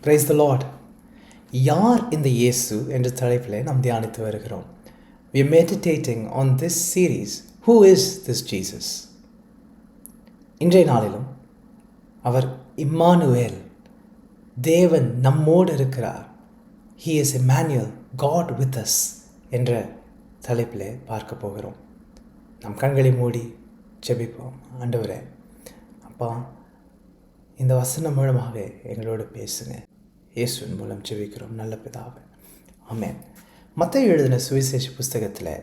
Praise the Lord. யார் இந்த இயேசு என்ற தலைப்பில் நாம் தியானித்து வருகிறோம். We are meditating on this series. Who is this Jesus? இன்றைய நாளிலும் அவர் இம்மானுவேல், தேவன் நம்மோடு இருக்கிறார். He is Emmanuel, God with us என்ற தலைப்பில் பார்க்க போகிறோம். நம் கண்களை மூடி ஜெபிப்போம். ஆண்டவரே, அப்பா, இந்த வசனம் மூலமாக எங்களோடு பேசுங்க. இயேசுவின் மூலம் ஜெபிக்கிறோம் நல்ல பிதாவே, ஆமென். மத்தேயு எழுதின சுவிசேஷ புஸ்தகத்தில்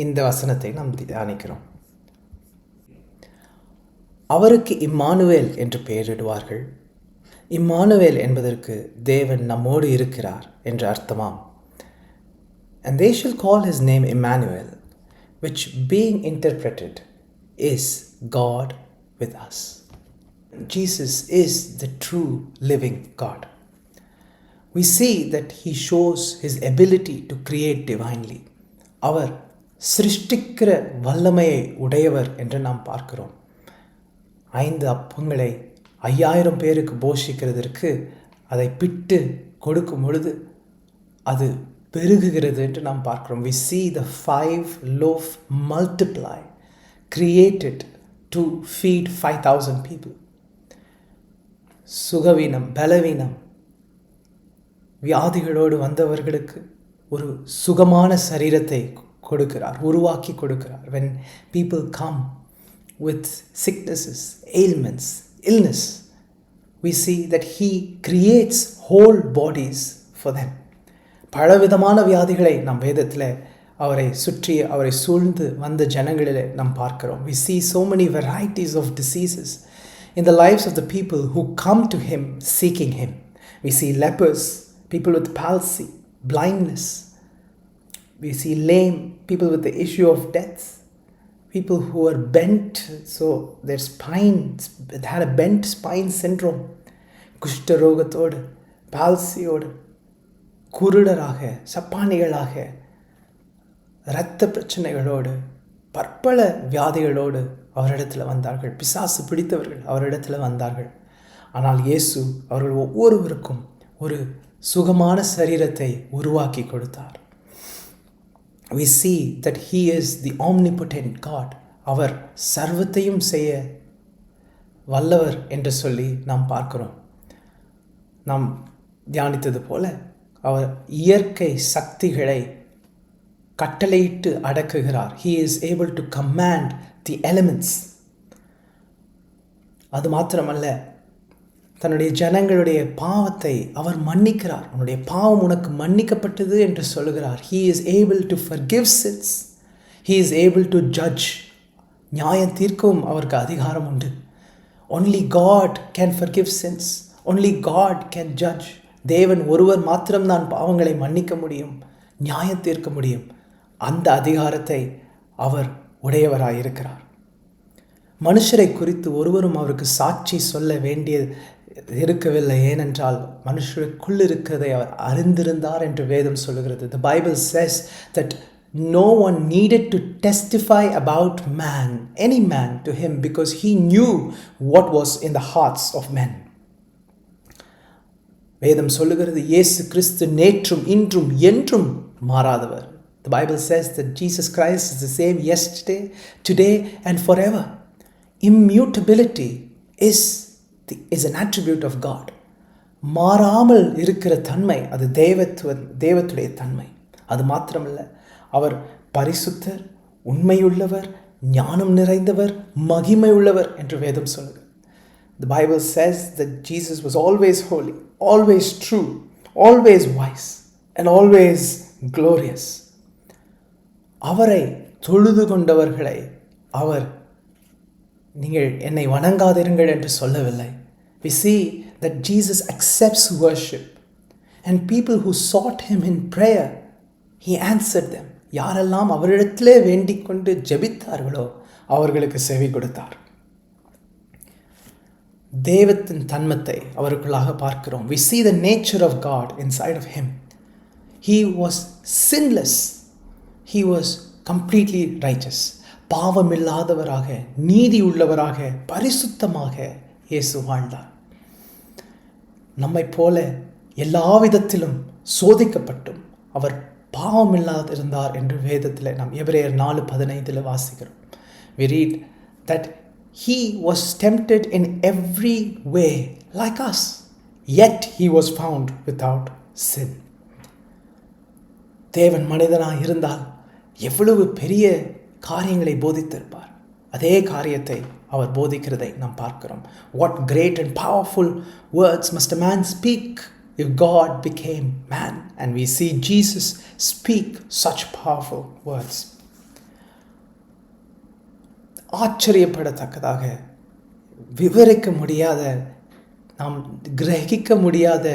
இந்த வசனத்தை நாம் தியானிக்கிறோம். அவருக்கு இம்மானுவேல் என்று பெயரிடுவார்கள். இம்மானுவேல் என்பதற்கு தேவன் நம்மோடு இருக்கிறார் என்று அர்த்தமாம். And they shall call his name Emmanuel, which being interpreted is God with us. Jesus is the true living God. We see that he shows his ability to create divinely. அவர் சிருஷ்டிக்கிற வல்லமையை உடையவர் என்று நாம் பார்க்கிறோம். 5 அப்பங்களை 5000 பேருக்கு போஷிக்கிறதற்கு அதை பிட்டு கொடுக்கும் பொழுது அது பெருகுகிறது என்று நாம் பார்க்கிறோம். We see the 5 loaf multiply, created to feed 5,000 people. சுகவீனம், பலவீனம், வியாதிகளோடு வந்தவர்களுக்கு ஒரு சுகமான சரீரத்தை கொடுக்கிறார், உருவாக்கி கொடுக்கிறார். When people come with sicknesses, ailments, illness, we see that he creates whole bodies for them. பலவிதமான வியாதிகளை நாம் வேதத்தில் அவரை சுற்றி அவரை சூழ்ந்து வந்த ஜனங்களிலே நாம் பார்க்கிறோம். We see so many varieties of diseases in the lives of the people who come to him seeking him. We see lepers, people with palsy, blindness. We see lame, people with the issue of death, people who are bent, so their spines had a bent spine syndrome. குஷ்டரோகத்தோடு, பால்சியோடு, குருடராக, சப்பானிகளாக, இரத்த பிரச்சனைகளோடு, பற்பல வியாதிகளோடு அவரிடத்தில் வந்தார்கள். பிசாசு பிடித்தவர்கள் அவரிடத்தில் வந்தார்கள். ஆனால் இயேசு அவர்கள் ஒவ்வொருவருக்கும் ஒரு சுகமான சரீரத்தை உருவாக்கி கொடுத்தார். We see that he is the omnipotent God. அவர் சர்வத்தையும் செய்ய வல்லவர் என்று சொல்லி நாம் பார்க்கிறோம். நாம் தியானித்தது போல அவர் இயற்கை சக்திகளை கட்டளையிட்டு அடக்குகிறார். He is able to command the elements. அது மாத்திரமல்ல, தன்னுடைய ஜனங்களுடைய பாவத்தை அவர் மன்னிக்கிறார். உன்னுடைய பாவம் உனக்கு மன்னிக்கப்பட்டது என்று சொல்லுகிறார். He is able to forgive sins. He is able to judge. நியாயம் தீர்க்கவும் அவருக்கு அதிகாரம் உண்டு. Only God can forgive sins. Only God can judge. தேவன் ஒருவர் மாத்திரம்தான் பாவங்களை மன்னிக்க முடியும், நியாயம் தீர்க்க முடியும். அந்த அதிகாரத்தை அவர் உடையவராயிருக்கிறார். மனுஷரை குறித்து ஒருவரும் அவருக்கு சாட்சி சொல்ல வேண்டியது இருக்கவில்லை. ஏனென்றால் மனுஷருக்குள் இருக்கிறதை அவர் அறிந்திருந்தார் என்று வேதம் சொல்லுகிறது. The Bible says that no one needed to testify about man, any man, to him, because he knew what was in the hearts of men. வேதம் சொல்லுகிறது, இயேசு கிறிஸ்து நேற்றும் இன்றும் என்றும் மாறாதவர். The Bible says that Jesus Christ is the same yesterday, today and forever. Immutability is an attribute of God. மாறாமல் இருக்கிற தன்மை அது தேவத்துடைய தன்மை. அது மாத்திரமல்ல, அவர் பரிசுத்தர், உண்மையுள்ளவர், ஞானம் நிறைந்தவர், மகிமை உள்ளவர் என்று வேதம் சொல்லுகிறது. The Bible says that Jesus was always holy, always true, always wise and always glorious. அவரை தொழுது கொண்டவர்களை அவர் நீங்கள் என்னை வணங்காதிருங்கள் என்று சொல்லவில்லை. We see that Jesus accepts worship, and people who sought him in prayer, he answered them. யாரெல்லாம் அவரிடத்திலே வேண்டிக் கொண்டு ஜெபித்தார்களோ அவர்களுக்கு செவி கொடுத்தார். தேவத்தின் தன்மத்தை அவருக்குள்ளாக பார்க்கிறோம். We see the nature of God inside of him. He was sinless. He was completely righteous. பாவமில்லாதவராக, நீதி உள்ளவராக, பரிசுத்தமாக இயேசு வாழ்ந்தார். நம்மை போல எல்லா விதத்திலும் சோதிக்கப்பட்டும் அவர் பாவமில்லாதிருந்தார் என்று வேதத்தில் நாம் எபிரேயர் 4:15 வாசிக்கிறோம். We read that he was tempted in every way like us, yet he was found without sin. தேவன் மனிதனாக இருந்தால் எவ்வளவு பெரிய காரியங்களை போதித்திருப்பார். அதே காரியத்தை அவர் போதிக்கிறதை நாம் பார்க்கிறோம். What great and powerful words must a man speak if God became man, and we see Jesus speak such powerful words. ஆச்சரியப்படத்தக்கதாக விவரிக்க முடியாத, நாம் கிரகிக்க முடியாத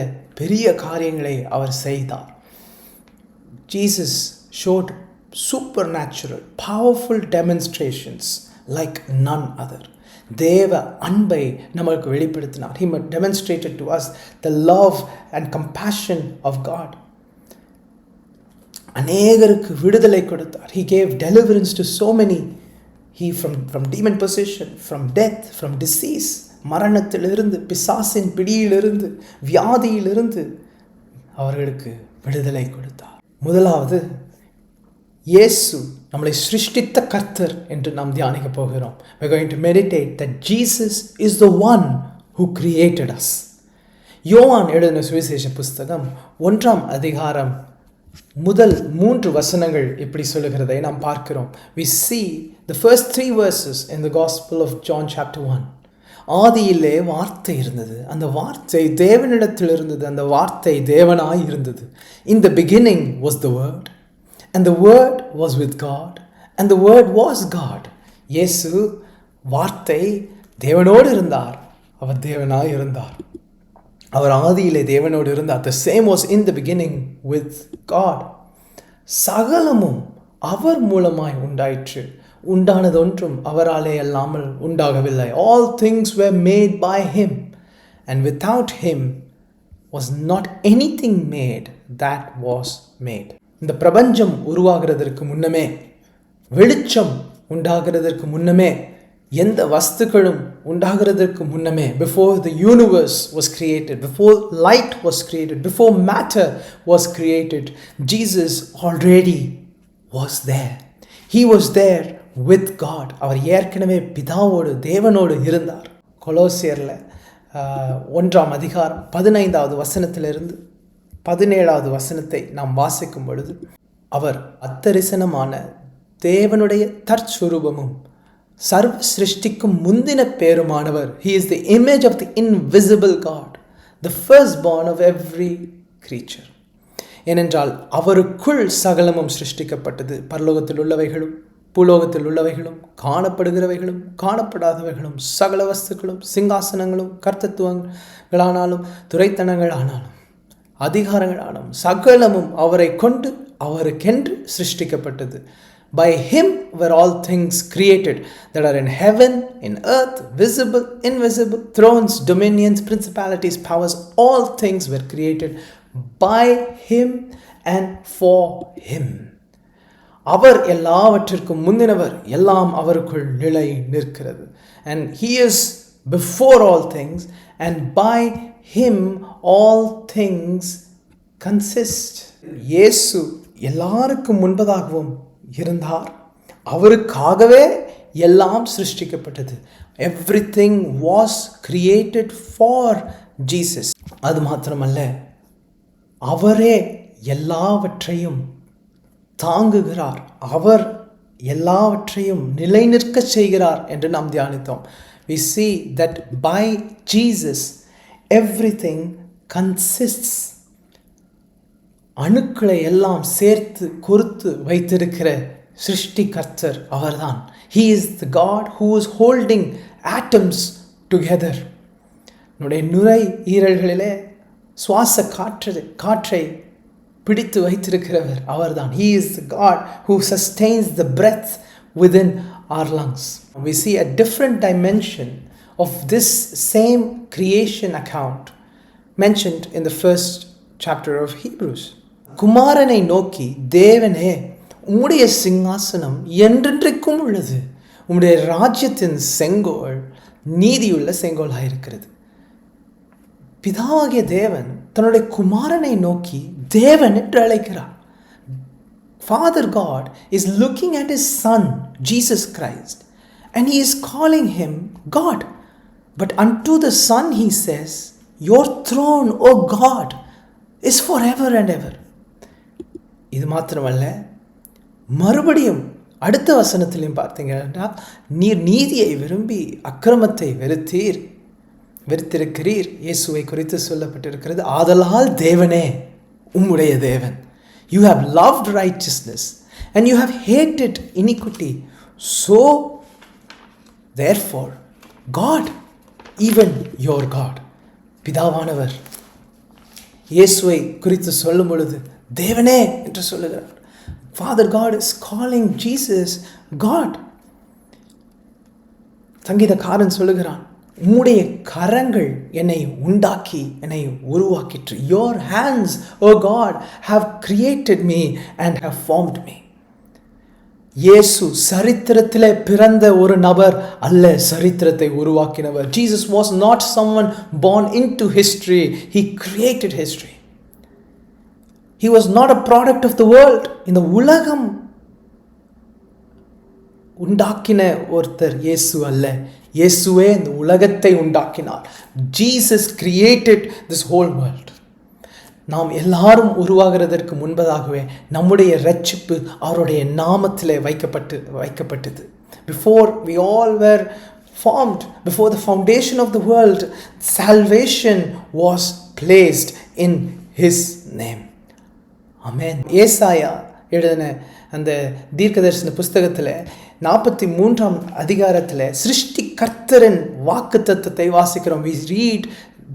பெரிய காரியங்களை அவர் செய்தார். Jesus showed supernatural, powerful demonstrations like none other. தேவ அன்பை நமக்கு வெளிப்படுத்தினார். He demonstrated to us the love and compassion of God. அநேகருக்கு விடுதலை கொடுத்தார். He gave deliverance to so many. He from demon possession, from death, from disease, மரணத்திலிருந்து, பிசாசின் பிடியிலிருந்து, வியாதியிலிருந்து அவர்களுக்கு விடுதலை கொடுத்தார். முதலாவது, இயேசு நம்மளை சிருஷ்டித்த கர்த்தர் என்று நாம் தியானிக்க போகிறோம். We are going to meditate that Jesus is the one who created us. யோவான் எழுதின சுவிசேஷ புஸ்தகம் 1ஆம் அதிகாரம் முதல் 3 வசனங்கள் இப்படி சொல்லுகிறதை நாம் பார்க்கிறோம். We see the first 3 verses in the Gospel of John chapter 1. ஆதியிலே வார்த்தை இருந்தது, அந்த வார்த்தை தேவனிடத்தில் இருந்தது, அந்த வார்த்தை தேவனாய் இருந்தது. In the beginning was the word, and the word was with God, and the word was God. இயேசு வார்த்தை தேவனோடு இருந்தார், அவர் தேவனாய் இருந்தார். அவர் ஆதியிலே தேவனோடு இருந்தார். The same was in the beginning with God. சகலமும் அவர் மூலமாய் உண்டாயிற்று, உண்டானதொன்றும் அவராலே அல்லாமல் உண்டாகவில்லை. All things were made by him, and without him was not anything made that was made. இந்த பிரபஞ்சம் உருவாகிறதற்கு முன்னமே, வெளிச்சம் உண்டாகிறதற்கு முன்னமே, எந்த வஸ்துக்களும் உண்டாகிறதற்கு முன்னமே, before the universe was created, before light was created, before matter was created, Jesus already was there. He was there with God. அவர் ஏற்கனவே பிதாவோடு தேவனோடு இருந்தார். கொலோசியரில் 1ஆம் அதிகாரம் 15வது வசனத்திலிருந்து 17வது வசனத்தை நாம் வாசிக்கும் பொழுது, அவர் அத்தரிசனமான தேவனுடைய தற்சுரூபமும் சர்வ சிருஷ்டிக்கும் முந்தின பேருமானவர். He is the image of the invisible God, the firstborn of every creature. ஏனென்றால் அவருக்குள் சகலமும் சிருஷ்டிக்கப்பட்டது, பரலோகத்தில் உள்ளவைகளும் பூலோகத்தில் உள்ளவைகளும் காணப்படுகிறவைகளும் காணப்படாதவைகளும் சகல வஸ்துக்களும் சிங்காசனங்களும் கர்த்தத்துவங்களானாலும் துரைத்தனங்களானாலும் அதிகாரங்களானாலும் சகலமும் அவரை கொண்டு அவருக்கென்று சிருஷ்டிக்கப்பட்டது. By him were all things created that are in heaven, in earth, visible, invisible, thrones, dominions, principalities, powers. All things were created by him and for him. அவர் எல்லாவற்றிற்கும் முந்தினவர், எல்லாம் அவருக்குள் நிலை நிற்கிறது. And he is before all things, and by him all things consist. இயேசு எல்லாருக்கும் முன்பதாகவும் இருந்தார், அவருக்காகவே எல்லாம் சிருஷ்டிக்கப்பட்டது. Everything was created for Jesus. அது மாத்திரமல்ல, அவரே எல்லாவற்றையும் தாங்குகிறார், அவர் எல்லாவற்றையும் நிலைநிற்க செய்கிறார் என்று நாம் தியானித்தோம். We see that by Jesus everything consists. அணுக்களை எல்லாம் சேர்த்து கொடுத்து வைத்திருக்கிற சிருஷ்டி கர்த்தர் அவர்தான். He is the God who is holding atoms together. நம்முடைய நுரையீரல்களிலே சுவாச காற்றை பிடித்து வைத்திருக்கிறவர் அவர்தான். He is the God who sustains the breath within our lungs. We see a different dimension of this same creation account mentioned in the first chapter of Hebrews. குமாரனை நோக்கி, தேவனே, உம்முடைய சிங்காசனம் என்றென்றைக்கும் உள்ளது, உம்முடைய ராஜ்யத்தின் செங்கோல் நீதியுள்ள செங்கோலாயிருக்கிறது. பிதாவாகிய தேவன் தன்னுடைய குமாரனை நோக்கி தேவன் என்று அழைக்கிறார். Father God is looking at his son, Jesus Christ, and he is calling him God. But unto the Son he says, your throne, O God, is forever and ever. இது மாத்திரமல்ல, மறுபடியும் அடுத்த வசனத்திலையும் பார்த்தீங்கன்னா, நீர் நீதியை விரும்பி அக்கிரமத்தை வெறுத்திருக்கிறீர். இயேசுவை குறித்து சொல்லப்பட்டிருக்கிறது, ஆதலால் தேவனே உம்முடைய தேவன். You have loved righteousness and you have hated iniquity. So, therefore, God, even your God. பிதாவானவர் இயேசுவை குறித்து சொல்லும் பொழுது தேவனே என்று சொல்லுகிறார். Father God is calling Jesus God. சங்கீதக்காரன் சொல்லுகிறான், உம்முடைய கரங்கள் என்னை உண்டாக்கி என்னை உருவாக்கிற்று. Your hands, O God, have created me and have formed me. இயேசு சரித்திரத்திலே பிறந்த ஒரு நபர் அல்ல, சரித்திரத்தை உருவாக்கினவர். Jesus was not someone born into history. He created history. He was not a product of the world. இந்த உலகம் உண்டாக்கின ஒருத்தர் இயேசு அல்ல, இயேசுவே இந்த உலகத்தை உண்டாக்கினார். Jesus created this whole world. நாம் எல்லாரும் உருவாகிறதற்கு முன்பதாகவே நம்முடைய இரட்சிப்பு அவருடைய நாமத்திலே வைக்கப்பட்டது. Before we all were formed, before the foundation of the world, salvation was placed in his name. Amen. ஏசாயா எழுதின அந்த தீர்க்கதரிசன புஸ்தகத்தில் 43ஆம் அதிகாரத்தில் சிருஷ்டி கர்த்தரின் வாக்கு தத்தத்தை வாசிக்கிறோம். We read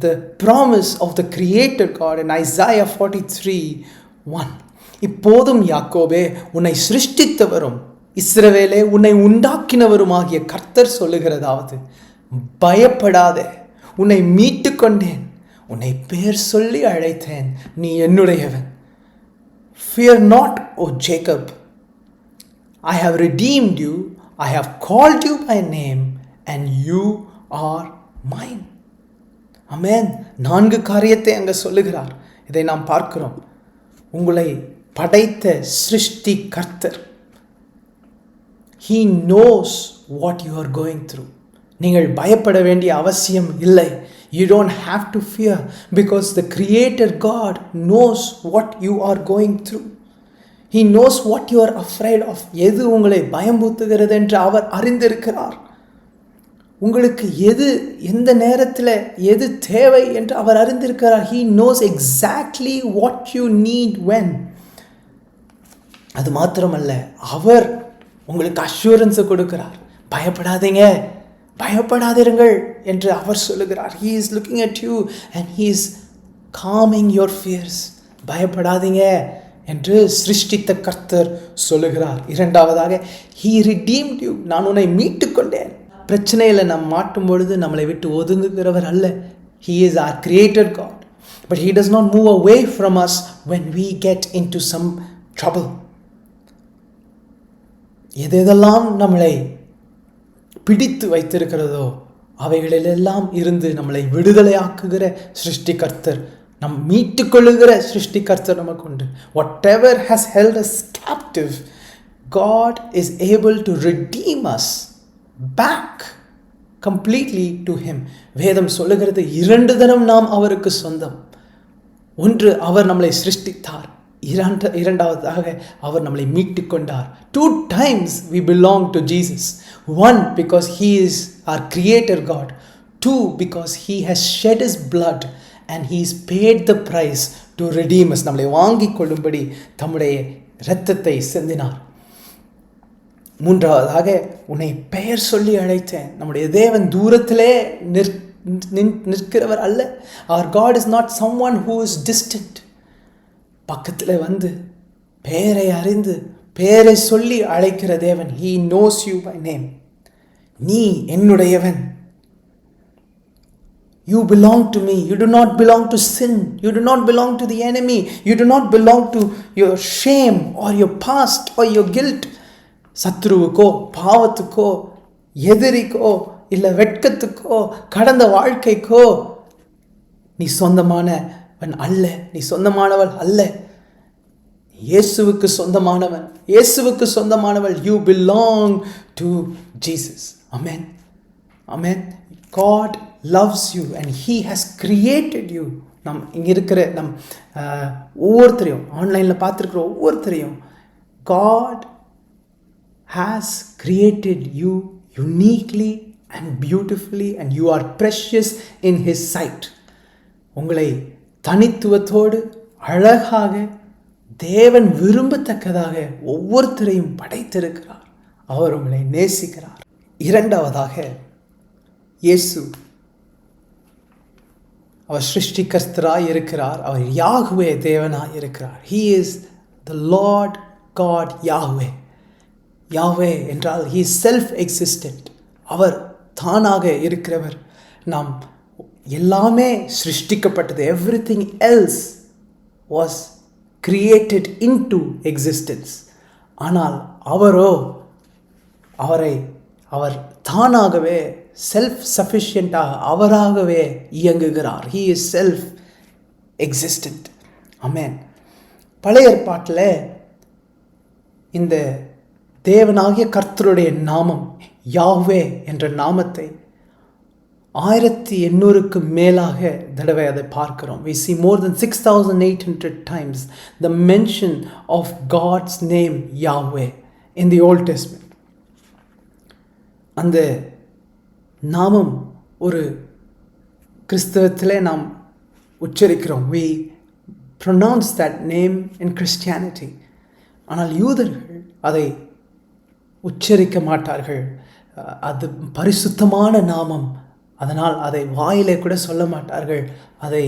the promise of the creator God in Isaiah 43:1. இப்போதும் யாக்கோபே உன்னை சிருஷ்டித்தவரும் இஸ்ரவேலே உன்னை உண்டாக்கினவருமாகிய கர்த்தர் சொல்லுகிறதாவது, பயப்படாதே, உன்னை மீட்டு கொண்டேன், உன்னை பேர் சொல்லி அழைத்தேன், நீ என்னுடையவன். Fear not, O Jacob, I have redeemed you, I have called you by name, and you are mine. ஆமென். 4 காரியத்தை அங்கே சொல்லுகிறார். இதை நாம் பார்க்கிறோம். உங்களை படைத்த சிருஷ்டி கர்த்தர். He knows what you are going through. நீங்கள் பயப்பட வேண்டிய அவசியம் இல்லை. You don't have to fear because the Creator God knows what you are going through. He knows what you are afraid of. எது உங்களை பயம்பூத்துகிறது என்று அவர் அறிந்திருக்கிறார். உங்களுக்கு எந்த நேரத்தில் எது தேவை என்று அவர் அறிந்திருக்கிறார். He knows exactly what you need when. அது மாத்திரமல்ல, அவர் உங்களுக்கு அஷூரன்ஸை கொடுக்கிறார். பயப்படாதீர்கள் என்று அவர் சொல்லுகிறார். He is looking at you and he is calming your fears. பயப்படாதீங்க என்று சிருஷ்டித்த கர்த்தர் சொல்லுகிறார். இரண்டாவதாக, he redeemed you. நான் உன்னை மீட்டு கொண்டேன். பிரச்சனையில் நாம் மாட்டும் பொழுது நம்மளை விட்டு ஒதுங்குகிறவர் அல்ல. He is our creator God. But he does not move away from us when we get into some trouble. எதெல்லாம் நம்மளை பிடித்து வைத்திருக்கிறதோ அவைகளிலெல்லாம் இருந்து நம்மளை விடுதலையாக்குகிற சிருஷ்டி கர்த்தர், நம் மீட்டுக்கொள்ளுகிற சிருஷ்டி கர்த்தர் நமக்கு உண்டு. Whatever has held us captive, God is able to redeem us back completely to him. வேதம் சொல்லுகிறது, 2 தரம் நாம் அவருக்கு சொந்தம். ஒன்று, அவர் நம்மளை சிருஷ்டித்தார். இரண்டாவதாக அவர் நம்மளை மீட்டு கொண்டார். 2 times we belong to Jesus. 1 because he is our creator God. 2 because he has shed his blood and he has paid the price to redeem us. நம்மளை வாங்கி கொள்ளும்படி தம்முடைய இரத்தத்தை சிந்தினார். மூன்றாவதாக, உன்னை பெயர் சொல்லி அழைத்தேன். நம்முடைய தேவன் தூரத்திலே நிற்கிறவர் அல்ல. Our God is not someone who is distant. பக்கத்தில் வந்து பெயரை அறிந்து பெயரை சொல்லி அழைக்கிற தேவன். He knows you by name. நீ என்னுடையவன். You belong to me. You do not belong to sin. You do not belong to the enemy. You do not belong to your shame or your past or your guilt. சத்ருவுக்கோ பாவத்துக்கோ எதிரிக்கோ இல்லை வெட்கத்துக்கோ கடந்த வாழ்க்கைக்கோ நீ சொந்தமான அல்ல, நீ சொந்தமானவள் அல்ல, இயேசுவுக்கு சொந்தமானவன், இயேசுவுக்கு சொந்தமானவள். You belong to Jesus. Amen, amen. God loves you and he has created you. நம் இங்கே இருக்கிற ஒவ்வொருத்தரையும், ஆன்லைனில் பார்த்துருக்குற ஒவ்வொருத்தரையும் God has created you uniquely and beautifully and you are precious in his sight. உங்களை தனித்துவத்தோடு அழகாக தேவன் விரும்பத்தக்கதாக ஒவ்வொருத்தரையும் படைத்திருக்கிறார். அவர் உங்களை நேசிக்கிறார். இரண்டாவதாக, இயேசு அவர் சிருஷ்டிகர்த்தராய் இருக்கிறார். அவர் யாஹ்வே தேவனாய் இருக்கிறார். He is the Lord God Yahweh. யாஹ்வே என்றால் he is self-existent. அவர் தானாக இருக்கிறவர். நாம் எல்லாமே சிருஷ்டிக்கப்பட்டது. everything else was created into existence. ஆனால் அவர் தானாகவே செல்ஃப் சஃபிஷியண்டாக அவராகவே இயங்குகிறார். he is self existent. ஆமென். பழைய ஏற்பாட்டில் இந்த தேவனாகிய கர்த்தருடைய நாமம் யாஹ்வே என்ற நாமத்தை 1800க்கு மேலாக தடவை அதை பார்க்கிறோம். we see more than 6800 times the mention of God's name Yahweh in the Old Testament. அந்த நாமம் ஒரு கிறிஸ்தவத்திலே நாம் உச்சரிக்கிறோம். we pronounce that name in Christianity. ஆனால் யூதர்கள் அதை உச்சரிக்க மாட்டார்கள். அது பரிசுத்தமான நாமம், அதனால் அதை வாயிலே கூட சொல்ல மாட்டார்கள். அதை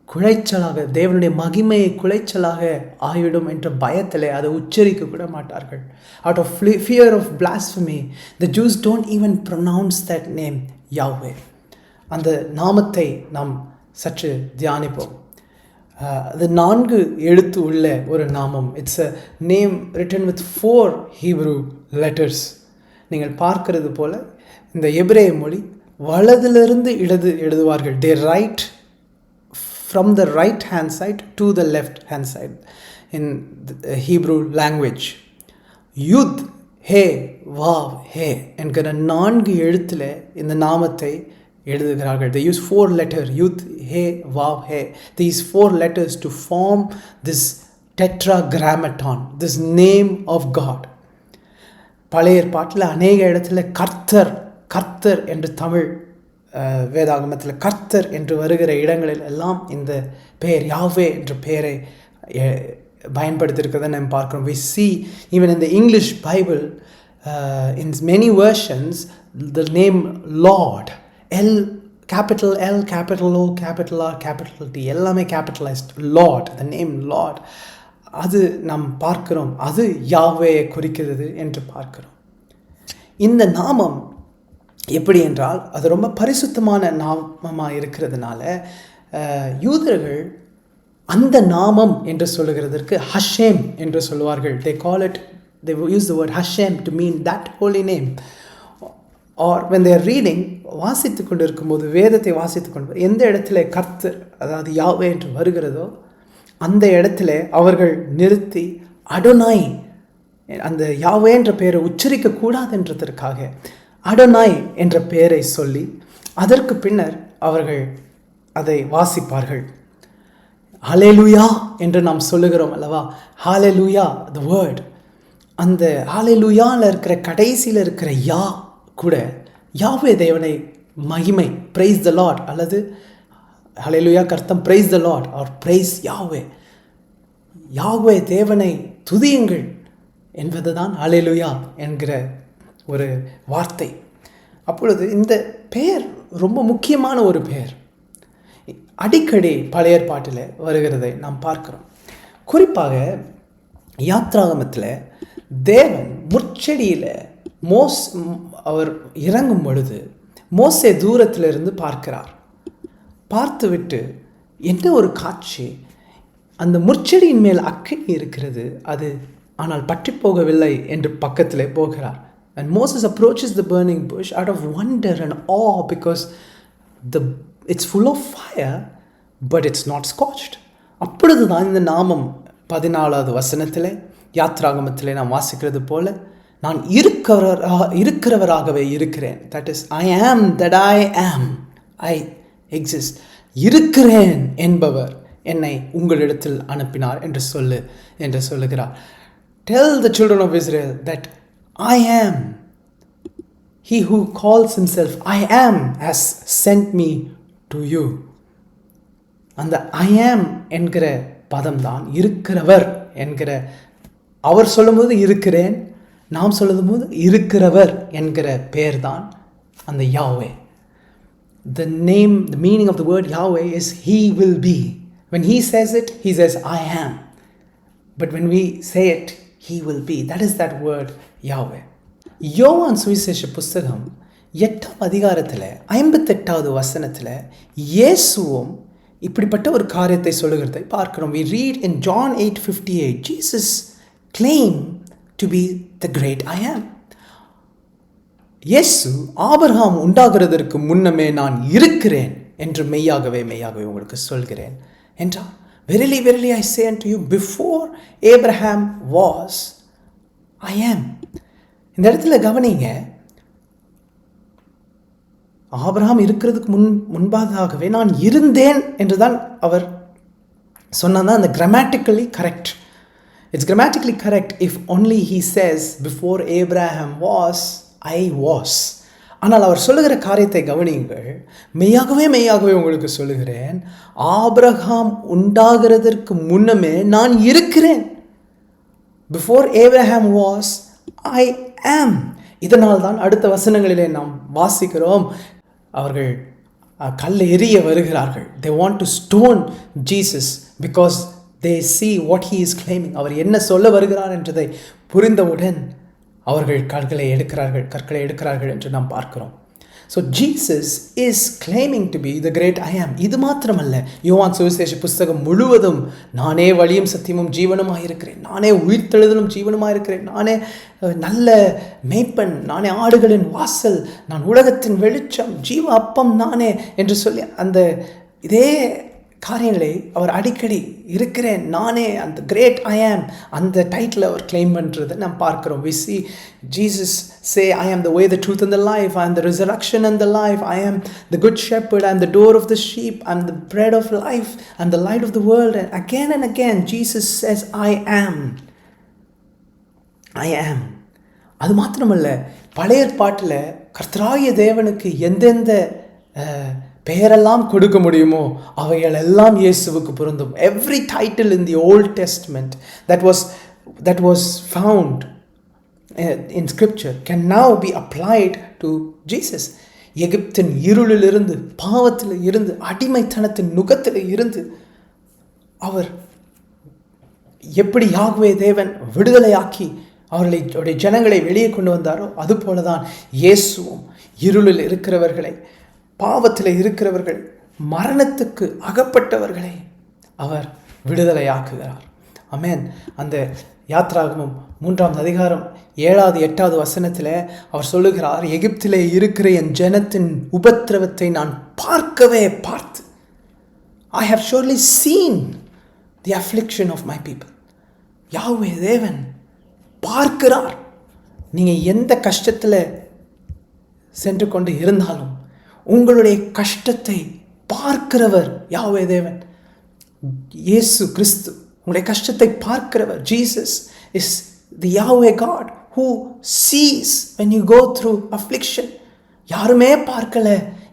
குழைச்சலாக, தேவனுடைய மகிமையை குழைச்சலாக ஆகிவிடும் என்ற பயத்திலே அதை உச்சரிக்க கூட மாட்டார்கள். out of fear of blasphemy the Jews don't even pronounce that name Yahweh. அந்த நாமத்தை நாம் சற்று தியானிப்போம். அது 4 எழுத்து உள்ள ஒரு நாமம். It's a name written with 4 Hebrew letters. நீங்கள் பார்க்கிறது போல இந்த எபிரேய மொழி வலதிலிருந்து இடது எழுதுவார்கள். they write from the right hand side to the left hand side in the Hebrew language. Yod he vav he என்கிற 4 எழுத்தில் இந்த நாமத்தை எழுதுகிறார்கள். they use 4 letters, Yudh he vav hey. these 4 letters to form this tetragrammaton, this name of God. பழைய ஏற்பாட்டில் அநேக இடத்துல கர்த்தர் என்று தமிழ் வேதாகமத்தில் கர்த்தர் என்று வருகிற இடங்களில் எல்லாம் இந்த பெயர் யாஹ்வே என்ற பெயரை பயன்படுத்தியிருக்கிறத நாம் பார்க்கிறோம். we see even in the English Bible in many versions the name Lord, capital L, capital O, capital R, capital T, எல்லாமே capitalized. Lord, the name Lord, அது நாம் பார்க்கிறோம். அது யாஹ்வேயை குறிக்கிறது என்று பார்க்கிறோம். இந்த நாமம் எப்படி என்றால் அது ரொம்ப பரிசுத்தமான நாமமாக இருக்கிறதுனால யூதர்கள் அந்த நாமம் என்று சொல்லுகிறதற்கு ஹஷேம் என்று சொல்லுவார்கள். they use the word Hashem to mean that holy name. or when they are reading, வாசித்து கொண்டு இருக்கும்போது, வேதத்தை வாசித்து கொண்டு எந்த இடத்துல கர்த்தர் அதாவது யாஹ்வே என்று வருகிறதோ அந்த இடத்துல அவர்கள் நிறுத்தி அடோனாய், அந்த யாஹ்வே என்ற பெயரை உச்சரிக்க கூடாதுன்றதற்காக அடோனாய் என்ற பெயரை சொல்லி அதற்கு பின்னர் அவர்கள் அதை வாசிப்பார்கள். ஹல்லேலூயா என்று நாம் சொல்லுகிறோம் அல்லவா? ஹல்லேலூயா, the word, அந்த ஹல்லேலூயாவில் இருக்கிற கடைசியில் இருக்கிற யா கூட யாஹ்வே தேவனை மகிமை, praise the Lord, அல்லது ஹல்லேலூயா அர்த்தம் praise the Lord or praise Yahweh, யாஹ்வே தேவனை துதியுங்கள் என்பதுதான் ஹல்லேலூயா என்கிற ஒரு வார்த்தை. அப்பொழுது இந்த பெயர் ரொம்ப முக்கியமான ஒரு பெயர். அடிக்கடி பழைய ஏற்பாட்டில் வருகிறதை நாம் பார்க்கிறோம். குறிப்பாக யாத்ராகமத்தில் தேவன் முட்செடியில் அவர் இறங்கும் பொழுது மோசே தூரத்திலிருந்து பார்க்கிறார். பார்த்துவிட்டு என்ன ஒரு காட்சி, அந்த முட்செடியின் மேல் அக்கினி இருக்கிறது, அது ஆனால் பற்றி போகவில்லை என்று பக்கத்திலே போகிறார். And Moses approaches the burning bush out of wonder and awe because it's full of fire, but it's not scorched. அப்பொழுதுதான் இந்த நாமம் 14வது வசனத்திலே யாத்ராகமத்திலே நாம் வாசிக்கிறது போல, நான் இருக்கிறவராகவே இருக்கிறேன். that is, I am that I am. I exist. இருக்கிறேன் என்பவர் என்னை உங்களிடத்தில் அனுப்பினார் என்று சொல்லுகிறார். Tell the children of Israel that I am. He who calls himself I am has sent me to you. அந்த I am என்கிற பதம்தான் இருக்கிறவர் என்கிற, அவர் சொல்லும்போது இருக்கிறேன், நாம் சொல்லும்போது இருக்கிறவர் என்கிற பெயர் தான் அந்த யாவே. The meaning of the word Yahweh is He will be. When He says it, He says I am. But when we say it, He will be. That is that word Yahweh. யோவான் சுவிசேஷ புஸ்தகம் 8ஆம் அதிகாரத்தில் 58வது வசனத்தில் இயேசுவும் இப்படிப்பட்ட ஒரு காரியத்தை சொல்லுகிறதை பார்க்கிறோம். We read in John 8:58, Jesus claimed to be the great I am. இயேசு ஆபிரகாம் உண்டாகிறதற்கு முன்னமே நான் இருக்கிறேன் என்று மெய்யாகவே உங்களுக்கு சொல்கிறேன் என்றார். Verily, verily, I say unto you, before Abraham was, I am. இந்த இடத்துல கவனிங்க, ஆபிரகாம் இருக்கிறதுக்கு முன்பாகவே நான் இருந்தேன் என்றுதான் அவர் சொன்னதான் அந்த grammatically correct. It's grammatically correct if only he says before Abraham was, I was. ஆனால் அவர் சொல்லுகிற காரியத்தை கவனியுங்கள். மெய்யாகவே உங்களுக்கு சொல்லுகிறேன், ஆபிரகாம் உண்டாகிறதற்கு முன்னமே நான் இருக்கிறேன். Before Abraham was, I am. இதனால் தான் அடுத்த வசனங்களிலே நாம் வாசிக்கிறோம், அவர்கள் கல்லை எறிய வருகிறார்கள். They want to stone Jesus because they see what he is claiming. அவர் என்ன சொல்ல வருகிறார் என்றதை புரிந்தவுடன் அவர்கள் கற்களை எடுக்கிறார்கள் என்று நாம் பார்க்கிறோம். So Jesus is claiming to be the great I am. இது மாத்திரமல்ல, யோவான் சுவிசேஷ புஸ்தகம் முழுவதும் நானே வழியும் சத்தியமும் ஜீவனுமாய் இருக்கிறேன், நானே உயிர்த்தெழுதலும் ஜீவனுமாய் இருக்கிறேன், நானே நல்ல மேய்ப்பன், நானே ஆடுகளின் வாசல், நான் உலகத்தின் வெளிச்சம், ஜீவ அப்பம் நானே என்று சொல்லி அந்த இதே காரியங்களை அவர் அடிக்கடி இருக்கிறேன் நானே, அந்த கிரேட் ஐ ஆம் அந்த டைட்டில் அவர் கிளைம் பண்ணுறதை நாம் பார்க்குறோம். We see Jesus say, I am the way, the truth and the life, I am the resurrection and the life, I am the good shepherd, I am the door of the sheep, I am the bread of life, I am the light of the world. And again Jesus says, I am. அது மாத்திரமல்ல, பழைய ஏற்பாட்டில் கர்த்தராகிய தேவனுக்கு எந்தெந்த பெயரெல்லாம் கொடுக்க முடியுமோ அவைகள் எல்லாம் இயேசுவுக்கு பொருந்தும். Every title in the Old Testament that was found in scripture can now be applied to Jesus. எகிப்தின் இருளிலிருந்து, பாவத்தில் இருந்து, அடிமைத்தனத்தின் நுகத்தில் இருந்து அவர் எப்படி யாஹ்வே தேவன் விடுதலையாக்கி அவருடைய ஜனங்களை வெளியே கொண்டு வந்தாரோ அதுபோல தான் இயேசுவும் இருளில் இருக்கிறவர்களை, பாவத்தில் இருக்கிறவர்கள், மரணத்துக்கு அகப்பட்டவர்களை அவர் விடுதலையாக்குகிறார். ஆமென். அந்த யாத்ராகமம் 3ஆம் அதிகாரம் 7வது 8வது வசனத்தில் அவர் சொல்லுகிறார், எகிப்திலே இருக்கிற என் ஜனத்தின் உபத்திரவத்தை நான் பார்த்து, I have surely seen the affliction of my people. யாஹ்வே தேவன் பார்க்கிறார். நீங்கள் எந்த கஷ்டத்தில் சென்று கொண்டு இருந்தாலும் உங்களுடைய கஷ்டத்தை பார்க்கிறவர் யாஹ்வே தேவன். இயேசு கிறிஸ்து உங்களுடைய கஷ்டத்தை பார்க்கிறவர். Jesus is the Yahweh God who sees when you go through affliction. யாருமே பார்க்கல,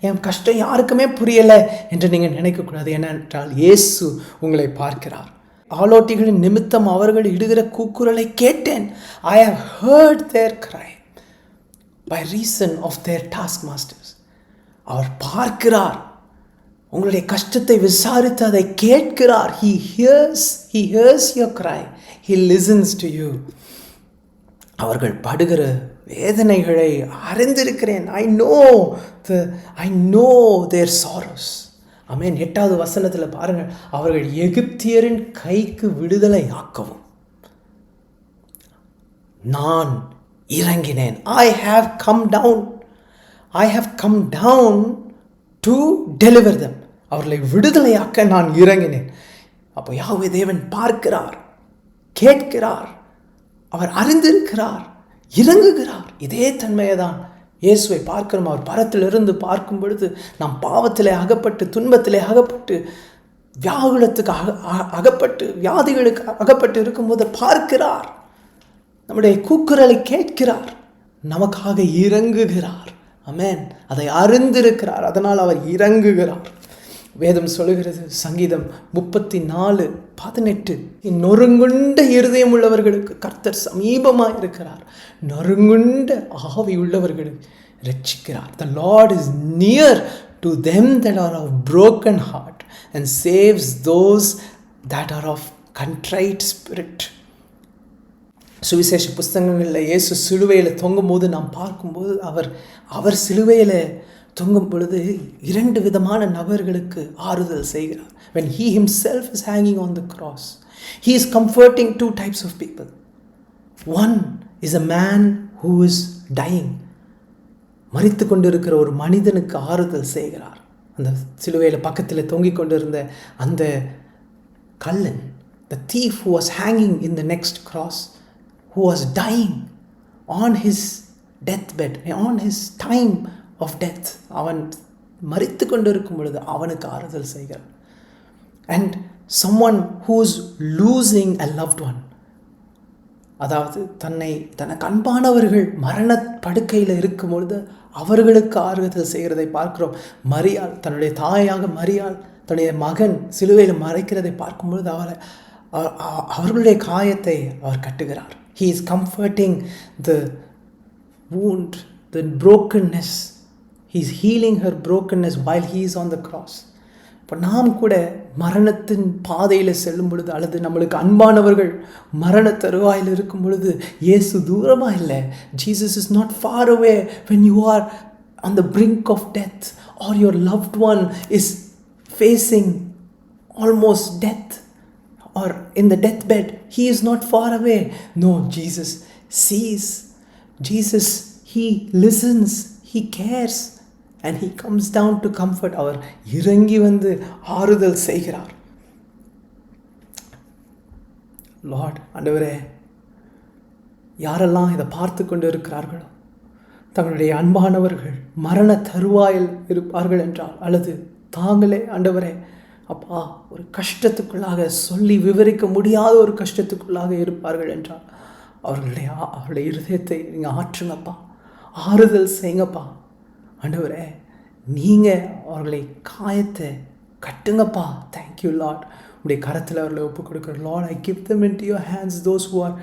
என் கஷ்டம் யாருக்குமே புரியலை என்று நீங்கள் நினைக்கக்கூடாது. ஏனென்றால் இயேசு உங்களை பார்க்கிறார். ஆலோட்டிகளின் நிமித்தம் அவர்கள் இடுகிற கூக்குரலை கேட்டேன். I have heard their cry by reason of their taskmasters. அவர் பார்க்கிறார், உங்களுடைய கஷ்டத்தை விசாரித்து அதை கேட்கிறார். He hears your cry. He listens to you. அவர்கள் படுகிற வேதனைகளை அறிந்திருக்கிறேன். I know their sorrows. ஆமென். 8வது வசனத்தில் பாருங்கள், அவர்கள் எகிப்தியரின் கைக்கு விடுதலை ஆக்கவும் நான் இறங்கினேன். I have come down to deliver them. அவர்களை விடுதலையாக்க நான் இறங்கினேன். அப்போ யாவே தேவன் பார்க்கிறார், கேட்கிறார், அவர் அறிந்திருக்கிறார், இறங்குகிறார். இதே தன்மையை தான் இயேசுவை பார்க்கிறோம். அவர் பரத்திலிருந்து பார்க்கும் பொழுது நாம் பாவத்திலே அகப்பட்டு, துன்பத்திலே அகப்பட்டு, வியாகுலத்துக்கு அகப்பட்டு, வியாதிகளுக்கு அகப்பட்டு இருக்கும்போது பார்க்கிறார், நம்முடைய கூக்குரலை கேட்கிறார், நமக்காக இறங்குகிறார். ஆமென். அதை அறிந்திருக்கிறார், அதனால் அவர் இறங்குகிறார். வேதம் சொல்லுகிறது, சங்கீதம் 34:18, நொறுங்குண்ட இருதயம் உள்ளவர்களுக்கு கர்த்தர் சமீபமாக இருக்கிறார், நொறுங்குண்ட ஆவி உள்ளவர்களுக்கு ரட்சிக்கிறார். The Lord is near to them that are of broken heart and saves those that are of contrite spirit. சுவிசேஷ புஸ்தகங்களில் இயேசு சிலுவையில் தொங்கும் போது நாம் பார்க்கும்போது அவர் சிலுவையில் தொங்கும் பொழுது 2 விதமான நபர்களுக்கு ஆறுதல் செய்கிறார். When he himself is hanging on the cross, he is comforting 2 types of people. One is a man who is dying. மரித்து கொண்டிருக்கிற ஒரு மனிதனுக்கு ஆறுதல் செய்கிறார். அந்த சிலுவையில் பக்கத்தில் தொங்கிக் கொண்டிருந்த அந்த கள்ளன், the thief who was hanging in the next cross, who was dying on his deathbed, on his time of death, அவன் மரித்து கொண்டிருக்கும் பொழுது அவனுக்கு ஆறுதல் செய்கிறார். And someone who is losing a loved one, அதாவது தனக்கு அன்பானவர்கள் மரண படுக்கையில் இருக்கும் பொழுது அவர்களுக்கு ஆறுதல் செய்கிறதை பார்க்கிறோம். மரியாள், தன்னுடைய தாயாக மரியாள் தன்னுடைய மகன் சிலுவையில் மறைக்கிறதை பார்க்கும்பொழுது அவர்களுடைய காயத்தை அவர் கட்டுகிறார். He is comforting the wound, the brokenness. He is healing her brokenness while he is on the cross. இப்போ நாம் கூட மரணத்தின் பாதையில் செல்லும் பொழுது, அல்லது நம்மளுக்கு அன்பானவர்கள் மரண தருவாயில் இருக்கும் பொழுது, இயேசு தூரமாக இல்லை. Jesus is not far away when you are on the brink of death or your loved one is facing almost death or in the deathbed. He is not far away. No, Jesus sees. Jesus, he listens, he cares. And he comes down to comfort. அவர் இறங்கி வந்து ஆறுதல் செய்கிறார். Lord, ஆண்டவரே, யாரெல்லாம் இதை பார்த்து கொண்டு இருக்கிறார்களோ, தங்களுடைய அன்பானவர்கள் மரண தருவாயில் இருப்பார்கள் என்றால், அல்லது தாங்களே ஆண்டவரே அப்பா ஒரு கஷ்டத்துக்குள்ளாக சொல்லி விவரிக்க முடியாத ஒரு கஷ்டத்துக்குள்ளாக இருப்பார்கள் என்றால், அவர்களுடைய இருதயத்தை நீங்கள் ஆற்றுங்கப்பா, ஆறுதல் செய்யுங்கப்பா. ஆண்டவரே, நீங்கள் அவர்களை காயத்தை கட்டுங்கப்பா. Thank you Lord. உடைய கரத்தில் அவர்களை ஒப்புக் கொடுக்குற Lord, I give them into your hands, those who are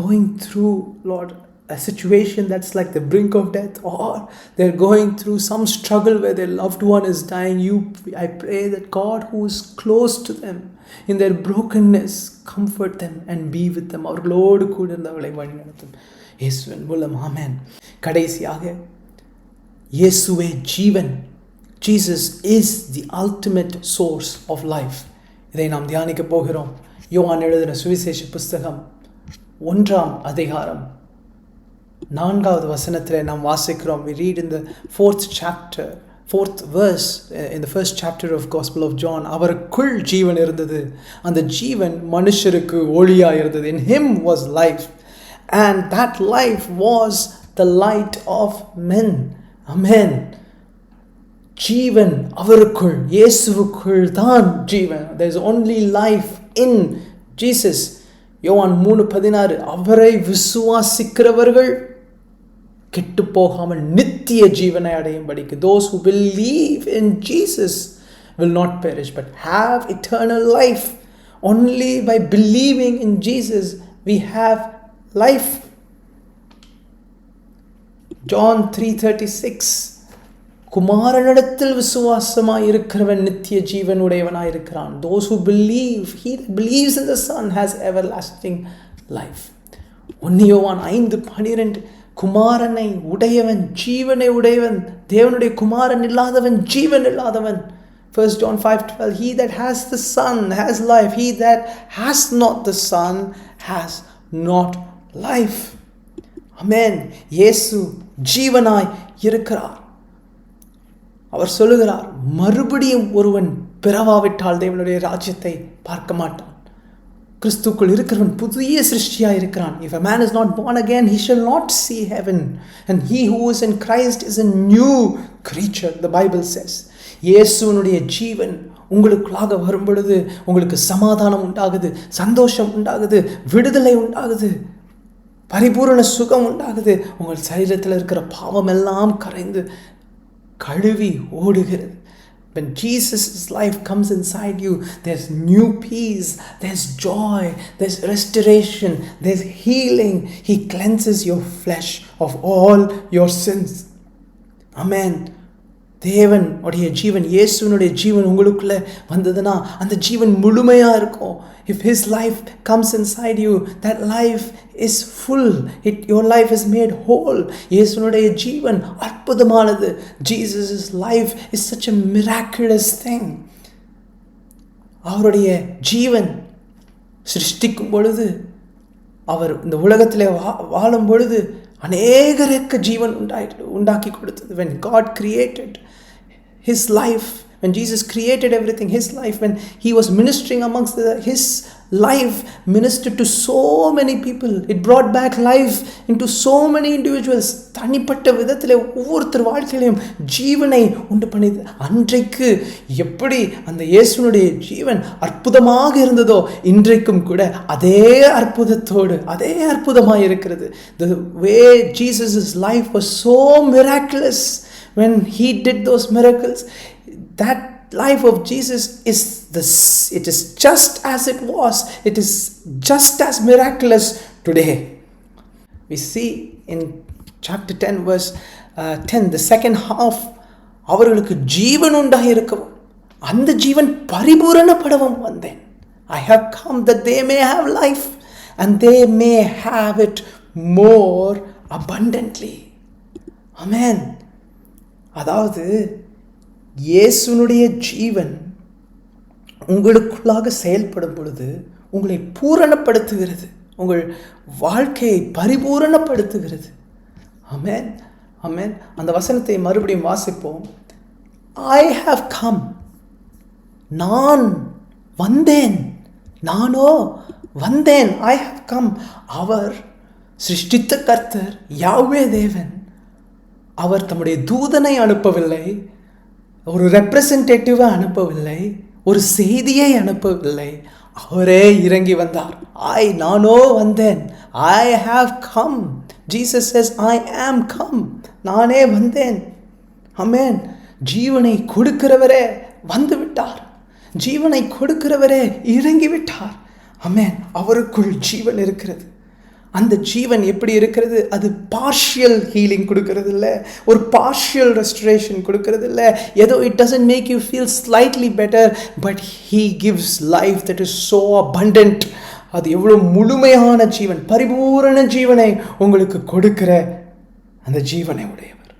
going through, Lord, a situation that's like the brink of death, or they're going through some struggle where their loved one is dying. I pray that God who is close to them in their brokenness, comfort them and be with them. அவர்களோடு கூட இருந்தவர்களை வழி நடத்தும் இயேசுவின் மூலம். ஆமென். கடைசியாக, இயேசுவே ஜீவன். Jesus is the ultimate source of life. இதை நாம் தியானிக்க போகிறோம். யோவான் எழுதின சுவிசேஷ புஸ்தகம் 1ஆம் அதிகாரம் 4வது வசனத்தில் நாம் வாசிக்கிறோம். We read in the 4th verse in the first chapter of Gospel of John. அவருக்குள் ஜீவன் இருந்தது, அந்த ஜீவன் மனுஷருக்கு ஒளியாக இருந்தது. In him was life, and that life was the light of men. Amen. ஜீவன் அவருக்குள், இயேசுவுக்குள் தான் ஜீவன். There is only life in Jesus. யோவான் 3:16, அவரை விசுவாசிக்கிறவர்கள் கெட்டு போகாமல் நித்திய ஜீவனை அடையும்படிக்கு, those who believe in Jesus will not perish but have eternal life. Only by believing in Jesus we have life. John 3:36, குமாரனிடத்தில் விசுவாசமாய் இருக்கிறவன் நித்திய ஜீவன் உடையவனாய் இருக்கிறான். Those who believe, he that believes in the Son has everlasting life. 1 யோவான் 5:12, குமாரனை உடையவன் ஜீவனை உடையவன், தேவனுடைய குமாரன் இல்லாதவன் ஜீவன் இல்லாதவன். 1 John 5:12, he that has the Son has life, he that has not the Son has not life. Amen. இயேசு ஜீவனாய் இருக்கிறார். அவர் சொல்லுகிறார், மறுபடியும் ஒருவன் பிறவாவிட்டால் தேவனுடைய ராஜ்யத்தை பார்க்க மாட்டான். கிறிஸ்துக்குள் இருக்கிறவன் புதிய சிருஷ்டியாக இருக்கிறான். If a man is not born again, he shall not see heaven. And he who is in Christ is a new creature, the Bible says. இயேசுவினுடைய ஜீவன் உங்களுக்குள்ளாக வரும் பொழுது உங்களுக்கு சமாதானம் உண்டாகுது, சந்தோஷம் உண்டாகுது, விடுதலை உண்டாகுது, பரிபூரண சுகம் உண்டாகுது. உங்கள் சரீரத்தில் இருக்கிற பாவம் எல்லாம் கரைந்து கழுவி ஓடுகிறது. When Jesus' life comes inside you, there's new peace, there's joy, there's restoration, there's healing. He cleanses your flesh of all your sins. Amen. தேவன் உடைய ஜீவன், இயேசுனுடைய ஜீவன் உங்களுக்குள்ள வந்ததுன்னா அந்த ஜீவன் முழுமையா இருக்கும். If his life comes inside you, that life is full. Your life is made whole. இயேசுனுடைய ஜீவன் அற்புதமானது. Jesus' life is such a miraculous thing. அவருடைய ஜீவன் சிருஷ்டிக்கும் பொழுது, அவர் இந்த உலகத்திலே வாழும் பொழுது அநேகருக்கு ஜீவன் உண்டாக்கி கொடுத்தது. When God created his life, when Jesus created everything, his life, when he was ministering amongst his life ministered to so many people. It brought back life into so many individuals. தனிப்பட்ட விதத்தில் ஒவ்வொருத்தர் வாழ்க்கையிலையும் ஜீவனை உண்டு பண்ணிது. அன்றைக்கு எப்படி அந்த இயேசுனுடைய ஜீவன் அற்புதமாக இருந்ததோ இன்றைக்கும் கூட அதே அற்புதத்தோடு அதே அற்புதமாக இருக்கிறது. The way Jesus' life was so miraculous when he did those miracles, that life of Jesus is it is just as it was. It is just as miraculous today. We see in chapter 10 verse 10, the second half, அவர்களுக்கு ஜீவன் உண்டாயிருக்கவும் அந்த ஜீவன் பரிபூரணப்படவும் வந்தேன். I have come that they may have life and they may have it more abundantly. Amen. அதாவது இயேசுனுடைய ஜீவன் உங்களுக்குள்ளாக செயல்படும் பொழுது உங்களை பூரணப்படுத்துகிறது, உங்கள் வாழ்க்கையை பரிபூரணப்படுத்துகிறது. ஆமென், ஆமென். அந்த வசனத்தை மறுபடியும் வாசிப்போம். I have come, நான் வந்தேன், நானோ வந்தேன். I have come. அவர் சிருஷ்டித்த கர்த்தர் யாவே தேவன். அவர் தம்முடைய தூதனை அனுப்பவில்லை, ஒரு ரெப்ரசன்டேட்டிவை அனுப்பவில்லை, ஒரு செய்தியை அனுப்பவில்லை. அவரே இறங்கி வந்தார். நானோ வந்தேன். I have come. Jesus says, I am come. நானே வந்தேன். ஆமென். ஜீவனை கொடுக்கிறவரே வந்து விட்டார். ஜீவனை கொடுக்கிறவரே இறங்கி விட்டார். ஆமென். அவருக்குள் ஜீவன் இருக்கிறது. அந்த ஜீவன் எப்படி இருக்கிறது? அது பார்ஷியல் ஹீலிங் கொடுக்கறது இல்லை, ஒரு பார்ஷியல் ரெஸ்டரேஷன் கொடுக்கறது இல்லை. ஏதோ it doesn't make you feel slightly better, but he gives life that is so abundant. அது எவ்வளோ முழுமையான ஜீவன், பரிபூரண ஜீவனை உங்களுக்கு கொடுக்கிற அந்த ஜீவனை உடையவர்.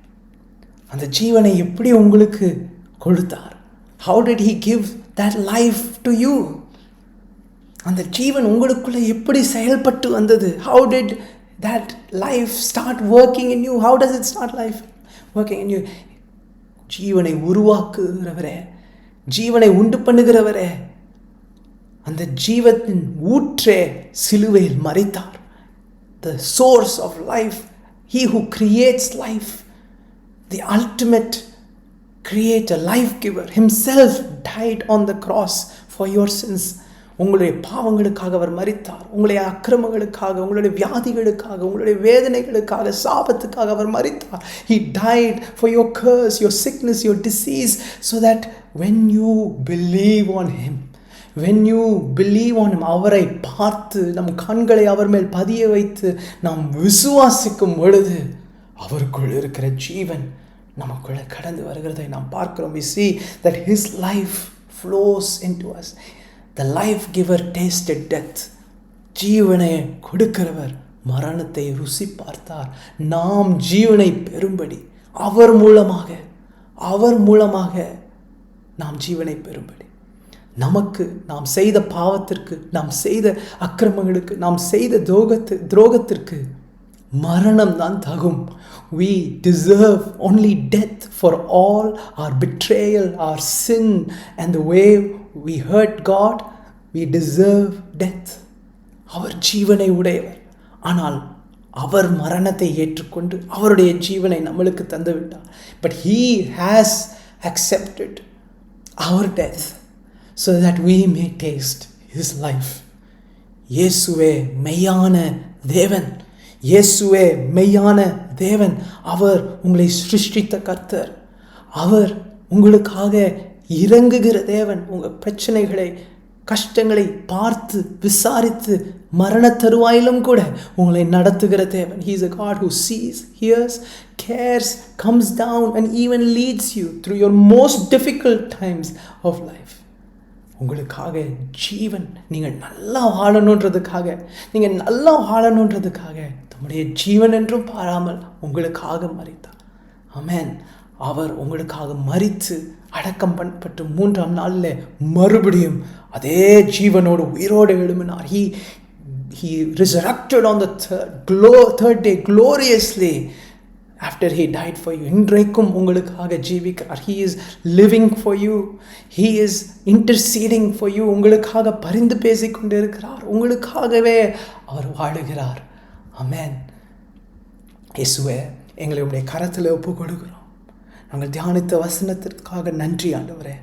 அந்த ஜீவனை எப்படி உங்களுக்கு கொடுத்தார்? How did he give that life to you? அந்த ஜீவன் உங்களுக்குள்ளே எப்படி செயல்பட்டு வந்தது? How did that life start working in you? How does it start life working in you? ஜீவனை உருவாக்குகிறவரே, ஜீவனை உண்டு பண்ணுகிறவரே, அந்த ஜீவத்தின் ஊற்றே சிலுவையில் மரித்தார். The source of life, he who creates life, the ultimate creator, life giver, himself died on the cross for your sins. உங்களுடைய பாவங்களுக்காக அவர் மரித்தார். உங்களுடைய அக்கிரமங்களுக்காக, உங்களுடைய வியாதிகளுக்காக, உங்களுடைய வேதனைகளுக்காக, சாபத்துக்காக அவர் மரித்தார். He died for your curse, your sickness, your disease, so that when you believe on him, when you believe on him, அவரை பார்த்து நம் கண்களை அவர் மேல் பதிய வைத்து நாம் விசுவாசிக்கும் பொழுது அவருக்குள் இருக்கிற ஜீவன் நமக்குள்ள கடந்து வருகிறதை நாம் பார்க்கிறோம். We see that his life flows into us. The life giver tasted death. ஜீவனை கொடுக்கிறவர் மரணத்தை ருசி பார்த்தார். நாம் ஜீவனை பெறும்படி அவர் மூலமாக நாம் ஜீவனை பெறும்படி, நமக்கு நாம் செய்த பாவத்திற்கு, நாம் செய்த அக்கிரமங்களுக்கு, நாம் செய்த துரோகத்திற்கு மரணம் தான் தகும். We deserve only death for all our betrayal, our sin, and the way we hurt God. We deserve death. அவர் ஜீவனை உடையவர். ஆனால் அவர் மரணத்தை ஏற்றுக்கொண்டு அவருடைய ஜீவனை நம்மளுக்கு தந்து விட்டார். But he has accepted our death so that we may taste his life. இயேசுவே மெய்யான தேவன். இயேசுவே மெய்யான தேவன். அவர் உங்களை சிருஷ்டித்த கர்த்தர். அவர் உங்களுக்காக இரங்குகிற தேவன். உங்கள் பிரச்சனைகளை, கஷ்டங்களை பார்த்து விசாரித்து மரண தருவாயிலும் கூட உங்களை நடத்துகிற தேவன். He is a God who sees, hears, cares, comes down and even leads you through your most difficult times of life. உங்களுக்காக ஜீவன், நீங்கள் நல்லா வாழணுன்றதுக்காக, நீங்கள் நல்லா வாழணுன்றதுக்காக தம்முடைய ஜீவன் என்றும் பாராமல் உங்களுக்காக மரித்தார். ஆமென். அவர் உங்களுக்காக மரித்து அடக்கம் பண்ணப்பட்டு 3ஆம் நாளில் மறுபடியும் அதே ஜீவனோடு உயிரோடு எழும்பினார். He resurrected on the third day gloriously after he died for you. இன்றைக்கும் உங்களுக்காக ஜீவிக்கிறார். He is living for you. He is interceding for you. உங்களுக்காக பரிந்து பேசிக் கொண்டிருக்கிறார். உங்களுக்காகவே அவர் வாழுகிறார். ஆமென். இயேசுவே, எங்களை உடைய கரத்தில் ஒப்பு கொடுக்கிறோம். நாங்கள் தியானித்த வசனத்திற்காக நன்றி ஆண்டவரே.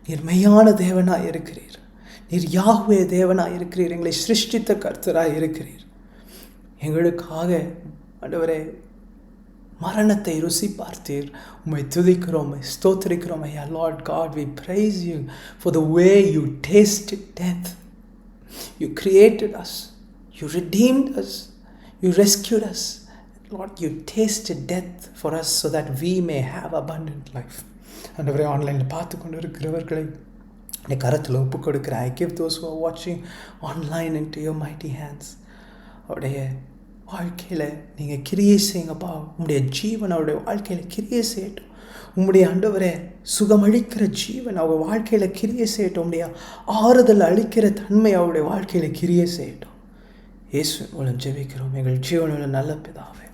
நீர் மெய்யான தேவனாய் இருக்கிறீர். நீர் யாஹ்வே தேவனாய் இருக்கிறீர். எங்களை சிருஷ்டித்த கர்த்தராய் இருக்கிறீர். எங்களுக்காக ஆண்டவரே மரணத்தை ருசி பார்த்தீர். உம்மை துதிக்கிறோம், உம்மை ஸ்தோத்திரிக்கிறோம். ஐயா Lord God, we praise you for the way you tasted death. You created us. You redeemed us. You rescued us. Lord, you tasted death for us so that we may have abundant life. ஆண்டவரே, ஆன்லைனில் பார்த்து கொண்டு இருக்கிறவர்களை இந்த கரத்தில் ஒப்பு கொடுக்கிறேன். I give those who are watching online into your mighty hands. அவருடைய வாழ்க்கையில் நீங்கள் கிரியை செய்யுங்கப்பா. உங்களுடைய ஜீவன் அவருடைய வாழ்க்கையில் கிரியை செய்யட்டும். உங்களுடைய ஆண்டவரே சுகமளிக்கிற ஜீவன் அவர் வாழ்க்கையில் கிரியை செய்யட்டும். உங்களுடைய ஆறுதல் அளிக்கிற தன்மை அவருடைய வாழ்க்கையில் கிரியை செய்யட்டும். இயேசு மூலம் ஜெபிக்கிறோம் எங்கள் ஜீவனுள்ள நல்ல பிதாவே.